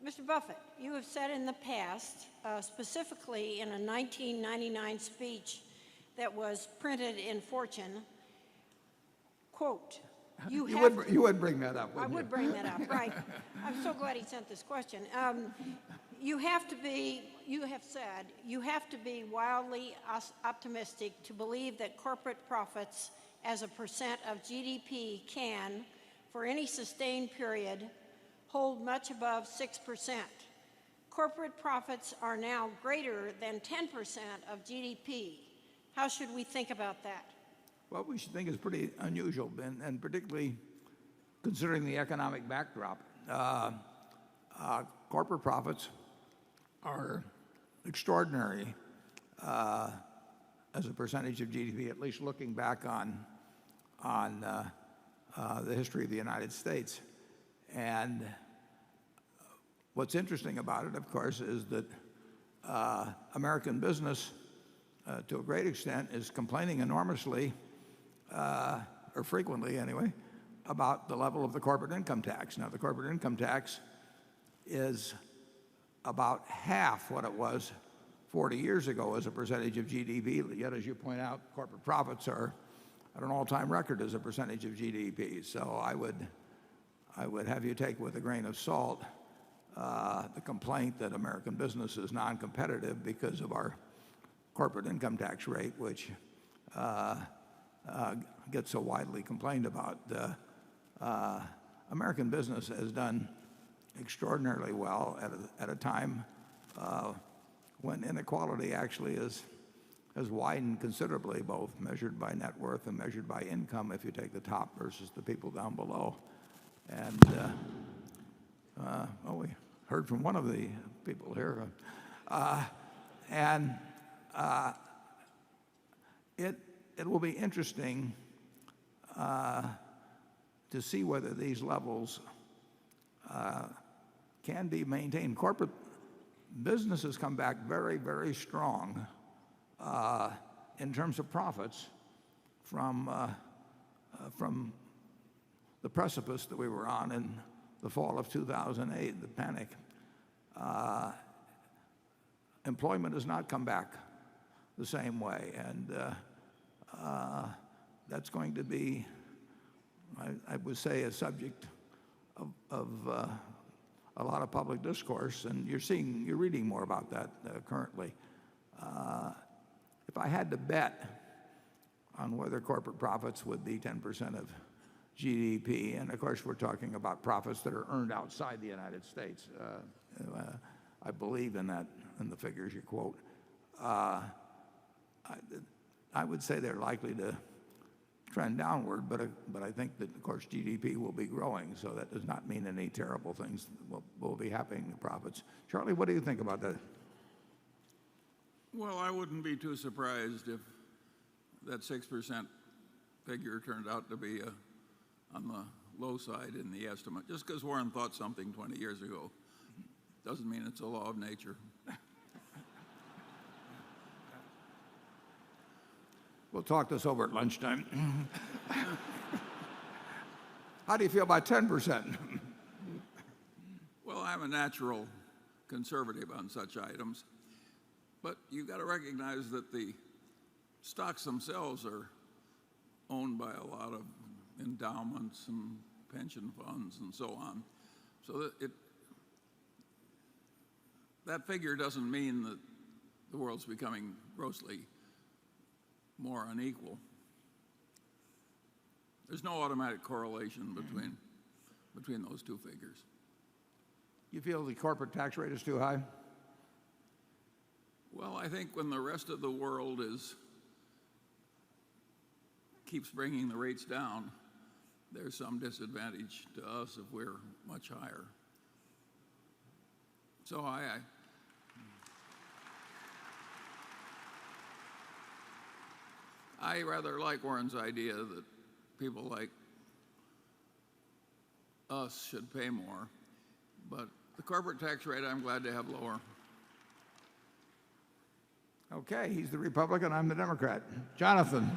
Mr. Buffett, you have said in the past, specifically in a 1999 speech that was printed in Fortune, quote, You would bring that up, I wouldn't would you? bring that up, right. I'm so glad he sent this question. You have said, you have to be wildly optimistic to believe that corporate profits as a percent of GDP can, for any sustained period, hold much above 6%. Corporate profits are now greater than 10% of GDP. How should we think about that? Well, we should think it's pretty unusual, and particularly considering the economic backdrop. Corporate profits are extraordinary as a percentage of GDP, at least looking back on the history of the United States. And what's interesting about it, of course, is that American business, to a great extent, is complaining enormously, or frequently anyway, about the level of the corporate income tax. Now, the corporate income tax is about half what it was 40 years ago as a percentage of GDP. Yet, as you point out, corporate profits are at an all-time record as a percentage of GDP. So I would have you take with a grain of salt the complaint that American business is non-competitive because of our corporate income tax rate, which gets so widely complained about. American business has done extraordinarily well at a time when inequality actually has widened considerably, both measured by net worth and measured by income, if you take the top versus the people down below. And well, we heard from one of the people here. It will be interesting to see whether these levels can be maintained. Corporate business has come back very, very strong in terms of profits from the precipice that we were on in the fall of 2008, the panic. Employment has not come back the same way, and that's going to be, I would say, a subject of a lot of public discourse, and you're reading more about that currently. If I had to bet on whether corporate profits would be 10% of GDP, and of course we're talking about profits that are earned outside the United States. I believe in that, in the figures you quote. I would say they're likely to trend downward, but I think that, of course, GDP will be growing, so that does not mean any terrible things will be happening to profits. Charlie, what do you think about that? Well, I wouldn't be too surprised if that 6% figure turned out to be on the low side in the estimate. Just because Warren thought something 20 years ago doesn't mean it's a law of nature. We'll talk this over at lunchtime. How do you feel about 10%? Well, I'm a natural conservative on such items, but you've got to recognize that the stocks themselves are owned by a lot of endowments and pension funds and so on. So that figure doesn't mean that the world's becoming grossly more unequal. There's no automatic correlation between those two figures. You feel the corporate tax rate is too high? Well, I think when the rest of the world keeps bringing the rates down, there's some disadvantage to us if we're much higher. So I rather like Warren's idea that people like us should pay more, but the corporate tax rate I'm glad to have lower. Okay, he's the Republican, I'm the Democrat. Jonathan.